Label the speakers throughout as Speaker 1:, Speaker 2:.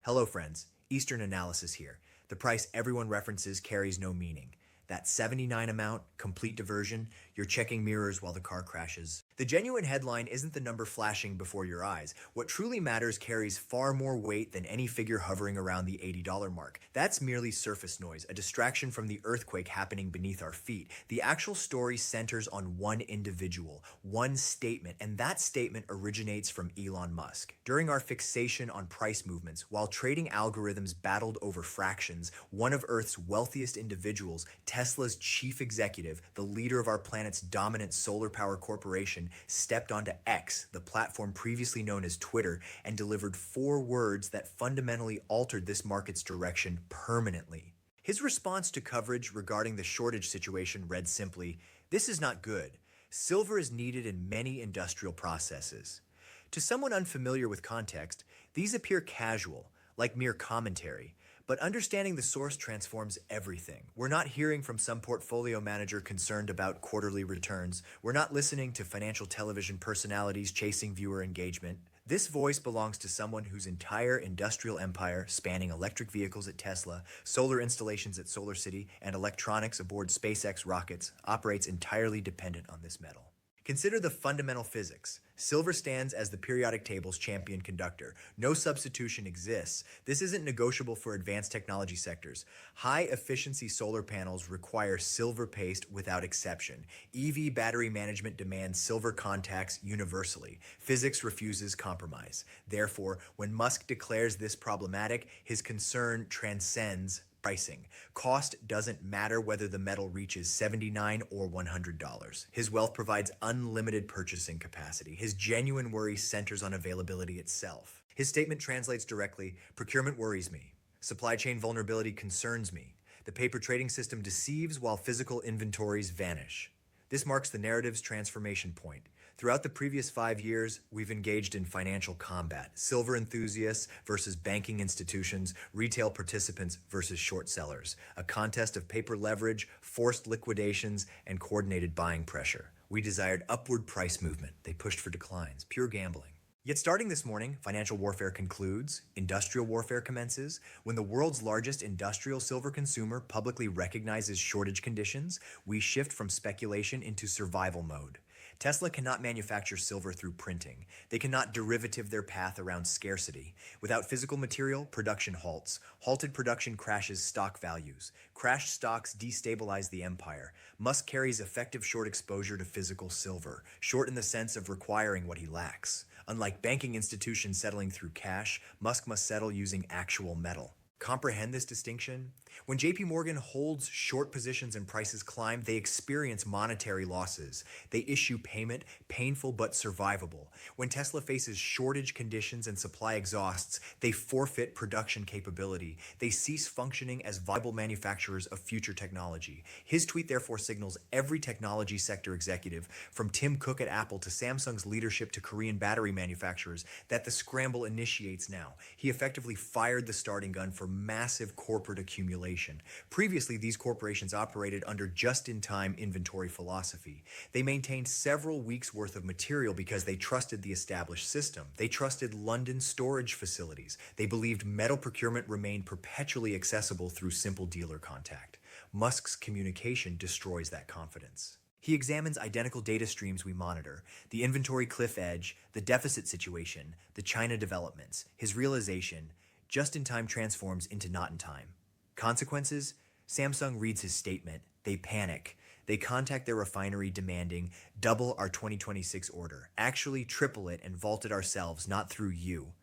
Speaker 1: Hello friends, Eastern Analysis here. The price everyone references carries no meaning. That 79 amount, complete diversion, you're checking mirrors while the car crashes. The genuine headline isn't the number flashing before your eyes. What truly matters carries far more weight than any figure hovering around the $80 mark. That's merely surface noise, a distraction from the earthquake happening beneath our feet. The actual story centers on one individual, one statement, and that statement originates from Elon Musk. During our fixation on price movements, while trading algorithms battled over fractions, one of Earth's wealthiest individuals, Tesla's chief executive, the leader of our planet's dominant solar power corporation, stepped onto X, the platform previously known as Twitter, and delivered 4 words that fundamentally altered this market's direction permanently. His response to coverage regarding the shortage situation read simply, "This is not good. Silver is needed in many industrial processes." To someone unfamiliar with context, these appear casual, like mere commentary, but understanding the source transforms everything. We're not hearing from some portfolio manager concerned about quarterly returns. We're not listening to financial television personalities chasing viewer engagement. This voice belongs to someone whose entire industrial empire, spanning electric vehicles at Tesla, solar installations at SolarCity, and electronics aboard SpaceX rockets, operates entirely dependent on this metal. Consider the fundamental physics. Silver stands as the periodic table's champion conductor. No substitution exists. This isn't negotiable for advanced technology sectors. High-efficiency solar panels require silver paste without exception. EV battery management demands silver contacts universally. Physics refuses compromise. Therefore, when Musk declares this problematic, his concern transcends pricing. Cost doesn't matter whether the metal reaches $79 or $100. His wealth provides unlimited purchasing capacity. His genuine worry centers on availability itself. His statement translates directly, "Procurement worries me. Supply chain vulnerability concerns me. The paper trading system deceives while physical inventories vanish." This marks the narrative's transformation point. Throughout the previous 5 years, we've engaged in financial combat. Silver enthusiasts versus banking institutions, retail participants versus short sellers. A contest of paper leverage, forced liquidations, and coordinated buying pressure. We desired upward price movement. They pushed for declines. Pure gambling. Yet starting this morning, financial warfare concludes, industrial warfare commences. When the world's largest industrial silver consumer publicly recognizes shortage conditions, we shift from speculation into survival mode. Tesla cannot manufacture silver through printing. They cannot derivative their path around scarcity. Without physical material, production halts. Halted production crashes stock values. Crashed stocks destabilize the empire. Musk carries effective short exposure to physical silver, short in the sense of requiring what he lacks. Unlike banking institutions settling through cash, Musk must settle using actual metal. Comprehend this distinction? When JP Morgan holds short positions and prices climb, they experience monetary losses. They issue payment, painful but survivable. When Tesla faces shortage conditions and supply exhausts, they forfeit production capability. They cease functioning as viable manufacturers of future technology. His tweet therefore signals every technology sector executive, from Tim Cook at Apple to Samsung's leadership to Korean battery manufacturers, that the scramble initiates now. He effectively fired the starting gun for massive corporate accumulation. Previously, these corporations operated under just-in-time inventory philosophy. They maintained several weeks' worth of material because they trusted the established system. They trusted London storage facilities. They believed metal procurement remained perpetually accessible through simple dealer contact. Musk's communication destroys that confidence. He examines identical data streams we monitor, the inventory cliff edge, the deficit situation, the China developments. His realization, just-in-time transforms into not-in-time. Consequences? Samsung reads his statement. They panic. They contact their refinery demanding, "Double our 2026 order. Actually triple it and vault it ourselves, not through you."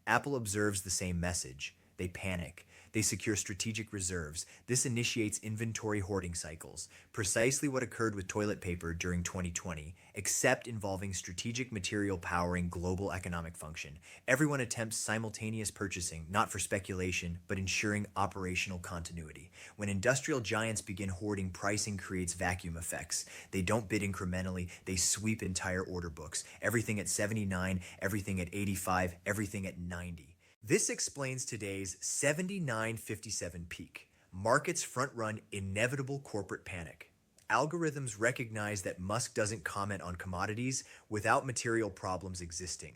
Speaker 1: Apple observes the same message. They panic. They secure strategic reserves. This initiates inventory hoarding cycles, precisely what occurred with toilet paper during 2020, except involving strategic material powering global economic function. Everyone attempts simultaneous purchasing, not for speculation, but ensuring operational continuity. When industrial giants begin hoarding, pricing creates vacuum effects. They don't bid incrementally, they sweep entire order books. Everything at 79, everything at 85, everything at 90. This explains today's 79.57 peak. Markets front-run inevitable corporate panic. Algorithms recognize that Musk doesn't comment on commodities without material problems existing.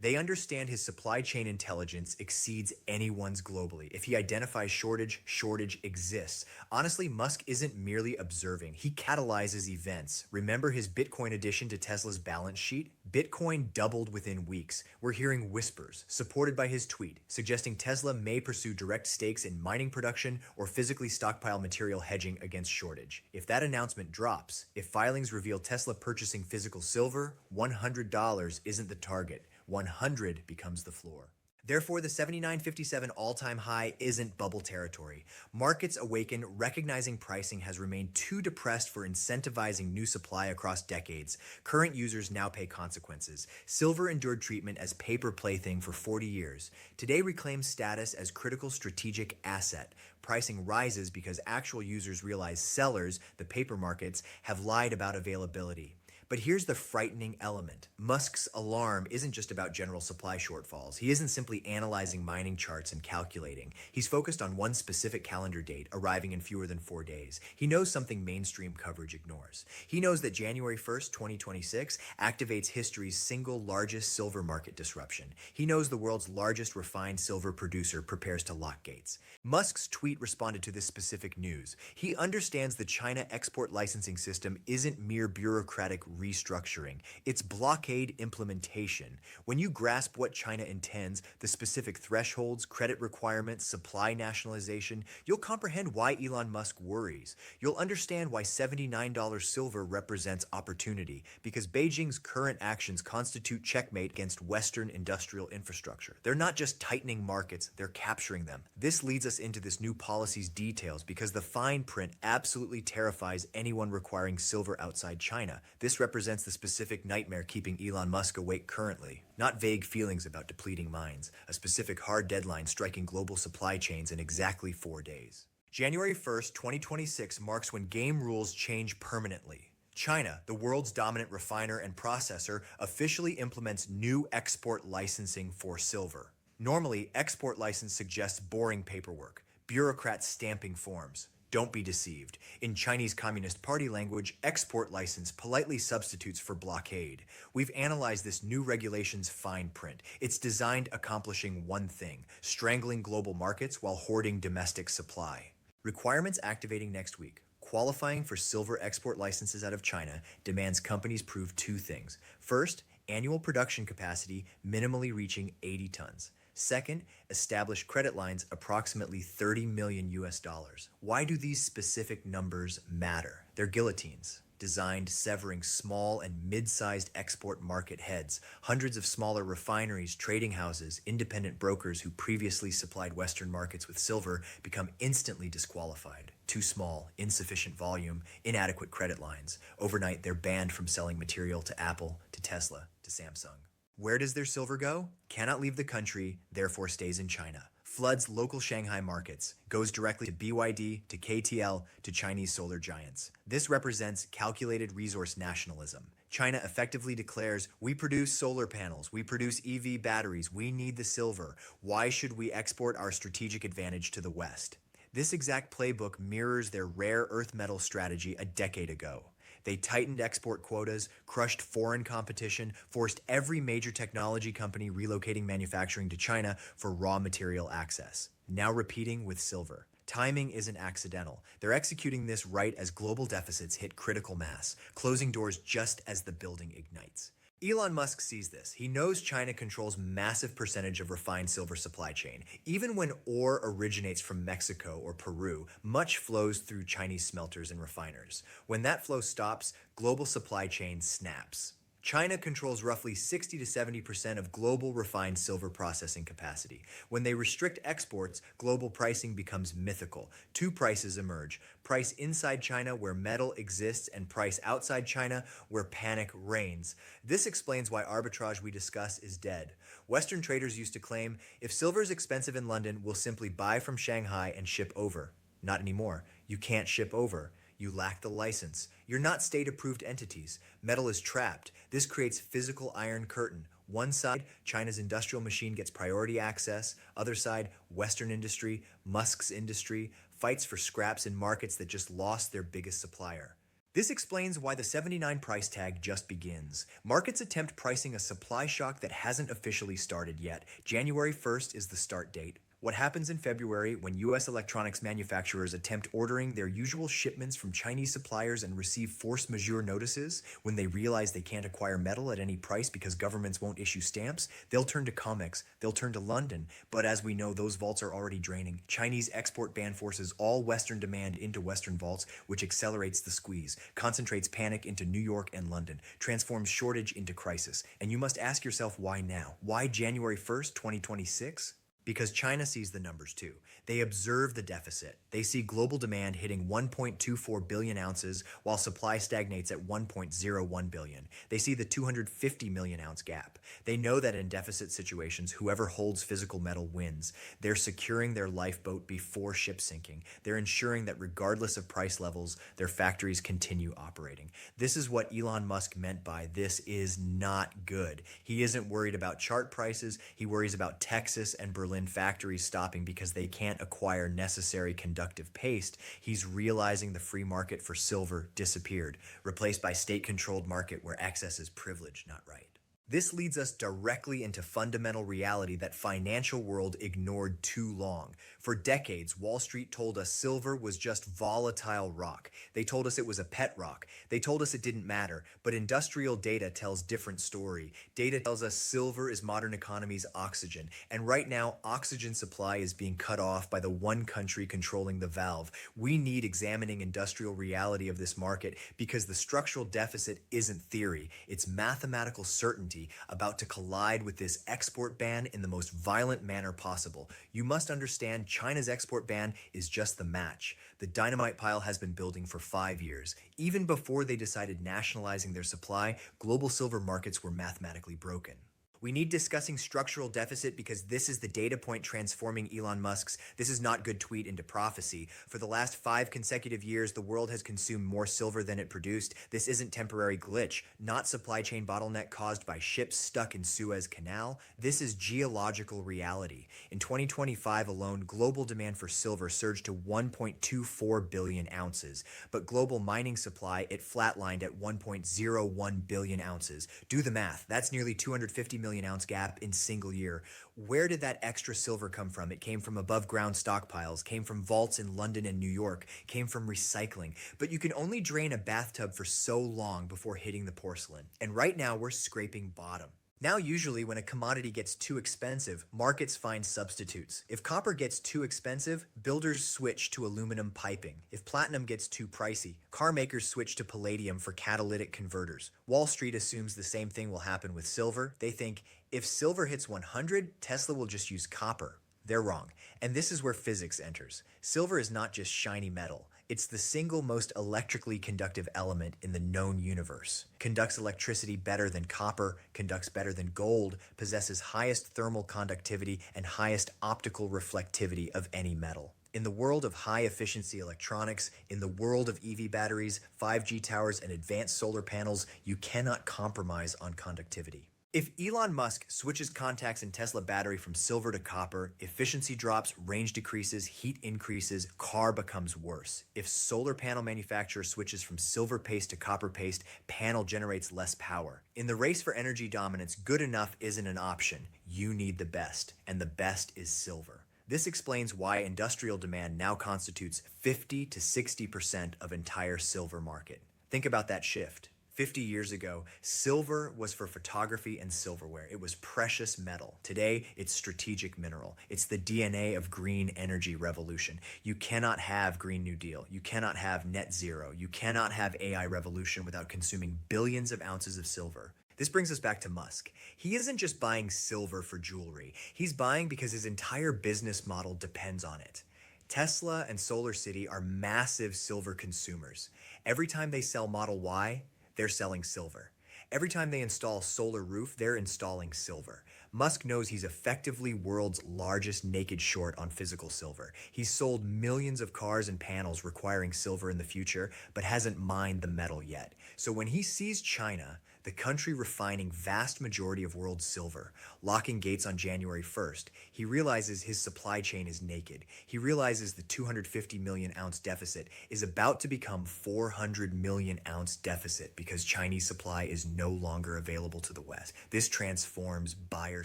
Speaker 1: They understand his supply chain intelligence exceeds anyone's globally. If he identifies shortage, shortage exists. Honestly, Musk isn't merely observing, he catalyzes events. Remember his Bitcoin addition to Tesla's balance sheet? Bitcoin doubled within weeks. We're hearing whispers, supported by his tweet, suggesting Tesla may pursue direct stakes in mining production or physically stockpile material hedging against shortage. If that announcement drops, if filings reveal Tesla purchasing physical silver, $100 isn't the target. 100 becomes the floor. Therefore, the 79.57 all-time high isn't bubble territory. Markets awaken, recognizing pricing has remained too depressed for incentivizing new supply across decades. Current users now pay consequences. Silver endured treatment as paper plaything for 40 years. Today reclaims status as critical strategic asset. Pricing rises because actual users realize sellers, the paper markets, have lied about availability. But here's the frightening element. Musk's alarm isn't just about general supply shortfalls. He isn't simply analyzing mining charts and calculating. He's focused on one specific calendar date, arriving in fewer than 4 days. He knows something mainstream coverage ignores. He knows that January 1st, 2026 activates history's single largest silver market disruption. He knows the world's largest refined silver producer prepares to lock gates. Musk's tweet responded to this specific news. He understands the China export licensing system isn't mere bureaucratic restructuring. It's blockade implementation. When you grasp what China intends, the specific thresholds, credit requirements, supply nationalization, you'll comprehend why Elon Musk worries. You'll understand why $79 silver represents opportunity, because Beijing's current actions constitute checkmate against Western industrial infrastructure. They're not just tightening markets, they're capturing them. This leads us into this new policy's details because the fine print absolutely terrifies anyone requiring silver outside China. This represents the specific nightmare keeping Elon Musk awake currently. Not vague feelings about depleting mines, a specific hard deadline striking global supply chains in exactly 4 days. January 1st, 2026 marks when game rules change permanently. China, the world's dominant refiner and processor, officially implements new export licensing for silver. Normally, export license suggests boring paperwork, bureaucrats stamping forms. Don't be deceived. In Chinese Communist Party language, export license politely substitutes for blockade. We've analyzed this new regulation's fine print. It's designed accomplishing one thing: strangling global markets while hoarding domestic supply. Requirements activating next week. Qualifying for silver export licenses out of China demands companies prove two things. First, annual production capacity minimally reaching 80 tons. Second, establish credit lines approximately 30 million US dollars. Why do these specific numbers matter? They're guillotines, designed severing small and mid-sized export market heads. Hundreds of smaller refineries, trading houses, independent brokers who previously supplied Western markets with silver become instantly disqualified. Too small, insufficient volume, inadequate credit lines. Overnight, they're banned from selling material to Apple, to Tesla, to Samsung. Where does their silver go? Cannot leave the country, therefore stays in China. Floods local Shanghai markets, goes directly to BYD, to KTL, to Chinese solar giants. This represents calculated resource nationalism. China effectively declares, we produce solar panels, we produce EV batteries, we need the silver. Why should we export our strategic advantage to the West? This exact playbook mirrors their rare earth metal strategy a decade ago. They tightened export quotas, crushed foreign competition, forced every major technology company relocating manufacturing to China for raw material access. Now repeating with silver. Timing isn't accidental. They're executing this right as global deficits hit critical mass, closing doors just as the building ignites. Elon Musk sees this. He knows China controls massive percentage of refined silver supply chain. Even when ore originates from Mexico or Peru, much flows through Chinese smelters and refiners. When that flow stops, global supply chain snaps. China controls roughly 60 to 70% of global refined silver processing capacity. When they restrict exports, global pricing becomes mythical. Two prices emerge: price inside China where metal exists, and price outside China where panic reigns. This explains why arbitrage we discuss is dead. Western traders used to claim, if silver is expensive in London, we'll simply buy from Shanghai and ship over. Not anymore. You can't ship over. You lack the license. You're not state-approved entities. Metal is trapped. This creates physical iron curtain. One side, China's industrial machine gets priority access. Other side, Western industry, Musk's industry, fights for scraps in markets that just lost their biggest supplier. This explains why the 79 price tag just begins. Markets attempt pricing a supply shock that hasn't officially started yet. January 1st is the start date. What happens in February when US electronics manufacturers attempt ordering their usual shipments from Chinese suppliers and receive force majeure notices, when they realize they can't acquire metal at any price because governments won't issue stamps, they'll turn to COMEX, they'll turn to London. But as we know, those vaults are already draining. Chinese export ban forces all Western demand into Western vaults, which accelerates the squeeze, concentrates panic into New York and London, transforms shortage into crisis. And you must ask yourself, why now? Why January 1st, 2026? Because China sees the numbers too. They observe the deficit. They see global demand hitting 1.24 billion ounces while supply stagnates at 1.01 billion. They see the 250 million ounce gap. They know that in deficit situations, whoever holds physical metal wins. They're securing their lifeboat before ship sinking. They're ensuring that regardless of price levels, their factories continue operating. This is what Elon Musk meant by "this is not good." He isn't worried about chart prices. He worries about Texas and Berlin factories stopping because they can't acquire necessary conductive paste. He's realizing the free market for silver disappeared, replaced by state-controlled market where access is privilege, not right. This leads us directly into fundamental reality that financial world ignored too long. For decades, Wall Street told us silver was just volatile rock. They told us it was a pet rock. They told us it didn't matter. But industrial data tells different story. Data tells us silver is modern economy's oxygen. And right now, oxygen supply is being cut off by the one country controlling the valve. We need examining industrial reality of this market because the structural deficit isn't theory. It's mathematical certainty about to collide with this export ban in the most violent manner possible. You must understand China's export ban is just the match. The dynamite pile has been building for 5 years. Even before they decided nationalizing their supply, global silver markets were mathematically broken. We need discussing structural deficit because this is the data point transforming Elon Musk's "this is not good" tweet into prophecy. For the last 5 consecutive years, the world has consumed more silver than it produced. This isn't temporary glitch, not supply chain bottleneck caused by ships stuck in Suez Canal. This is geological reality. In 2025 alone, global demand for silver surged to 1.24 billion ounces, but global mining supply, it flatlined at 1.01 billion ounces. Do the math. That's nearly 250 million ounce gap in single year. Where did that extra silver come from? It came from above ground stockpiles, came from vaults in London and New York, came from recycling. But you can only drain a bathtub for so long before hitting the porcelain. And right now we're scraping bottom. Now, usually when a commodity gets too expensive, markets find substitutes. If copper gets too expensive, builders switch to aluminum piping. If platinum gets too pricey, car makers switch to palladium for catalytic converters. Wall Street assumes the same thing will happen with silver. They think if silver hits 100, Tesla will just use copper. They're wrong. And this is where physics enters. Silver is not just shiny metal. It's the single most electrically conductive element in the known universe. Conducts electricity better than copper, conducts better than gold, possesses highest thermal conductivity and highest optical reflectivity of any metal. In the world of high-efficiency electronics, in the world of EV batteries, 5G towers, and advanced solar panels, you cannot compromise on conductivity. If Elon Musk switches contacts in Tesla battery from silver to copper, efficiency drops, range decreases, heat increases, car becomes worse. If solar panel manufacturer switches from silver paste to copper paste, panel generates less power. In the race for energy dominance, good enough isn't an option. You need the best, and the best is silver. This explains why industrial demand now constitutes 50 to 60% of entire silver market. Think about that shift. 50 years ago, silver was for photography and silverware. It was precious metal. Today, it's strategic mineral. It's the DNA of green energy revolution. You cannot have Green New Deal. You cannot have net zero. You cannot have AI revolution without consuming billions of ounces of silver. This brings us back to Musk. He isn't just buying silver for jewelry. He's buying because his entire business model depends on it. Tesla and SolarCity are massive silver consumers. Every time they sell Model Y, they're selling silver. Every time they install solar roof, they're installing silver. Musk knows he's effectively world's largest naked short on physical silver. He's sold millions of cars and panels requiring silver in the future, but hasn't mined the metal yet. So when he sees China, the country refining vast majority of world silver, locking gates on January 1st, he realizes his supply chain is naked. He realizes the 250 million ounce deficit is about to become 400 million ounce deficit because Chinese supply is no longer available to the West. This transforms buyer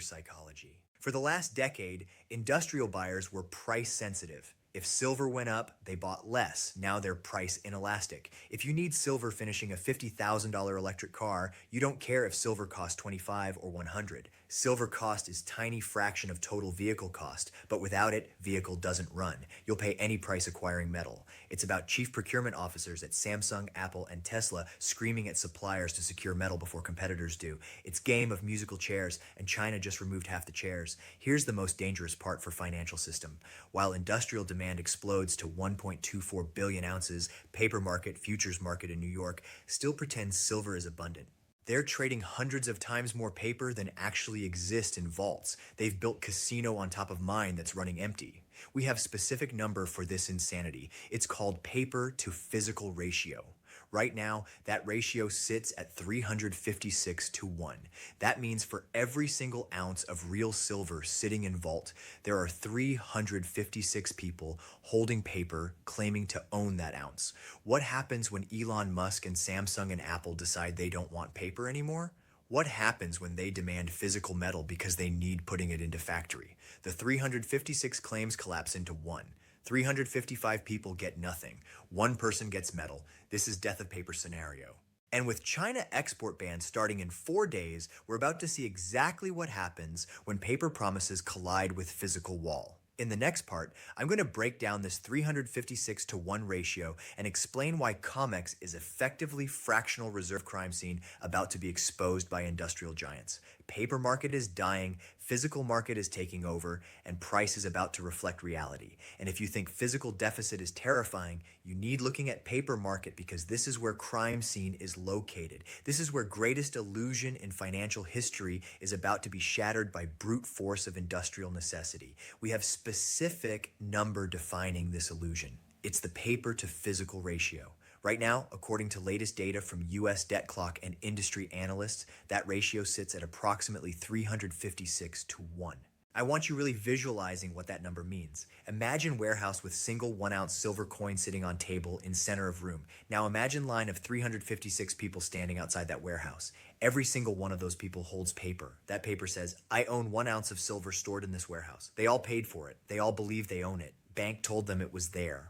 Speaker 1: psychology. For the last decade, industrial buyers were price sensitive. If silver went up, they bought less. Now they're price inelastic. If you need silver finishing a $50,000 electric car, you don't care if silver costs 25 or 100. Silver cost is tiny fraction of total vehicle cost, but without it, vehicle doesn't run. You'll pay any price acquiring metal. It's about chief procurement officers at Samsung, Apple, and Tesla screaming at suppliers to secure metal before competitors do. It's game of musical chairs, and China just removed half the chairs. Here's the most dangerous part for financial system. While industrial demand explodes to 1.24 billion ounces, paper market, futures market in New York still pretends silver is abundant. They're trading hundreds of times more paper than actually exist in vaults. They've built casino on top of mine that's running empty. We have specific number for this insanity. It's called paper to physical ratio. Right now, that ratio sits at 356 to 1. That means for every single ounce of real silver sitting in vault, there are 356 people holding paper claiming to own that ounce. What happens when Elon Musk and Samsung and Apple decide they don't want paper anymore? What happens when they demand physical metal because they need putting it into factory? The 356 claims collapse into one. 355 people get nothing. One person gets metal. This is death of paper scenario. And with China export ban starting in 4 days, we're about to see exactly what happens when paper promises collide with physical wall. In the next part, I'm going to break down this 356 to 1 ratio and explain why COMEX is effectively fractional reserve crime scene about to be exposed by industrial giants. Paper market is dying, physical market is taking over, and price is about to reflect reality. And if you think physical deficit is terrifying, you need looking at paper market because this is where crime scene is located. This is where greatest illusion in financial history is about to be shattered by brute force of industrial necessity. We have specific number defining this illusion. It's the paper to physical ratio. Right now, according to latest data from US Debt Clock and industry analysts, that ratio sits at approximately 356 to 1. I want you really visualizing what that number means. Imagine warehouse with single 1 ounce silver coin sitting on table in center of room. Now imagine line of 356 people standing outside that warehouse. Every single one of those people holds paper. That paper says, I own 1 ounce of silver stored in this warehouse. They all paid for it. They all believe they own it. Bank told them it was there.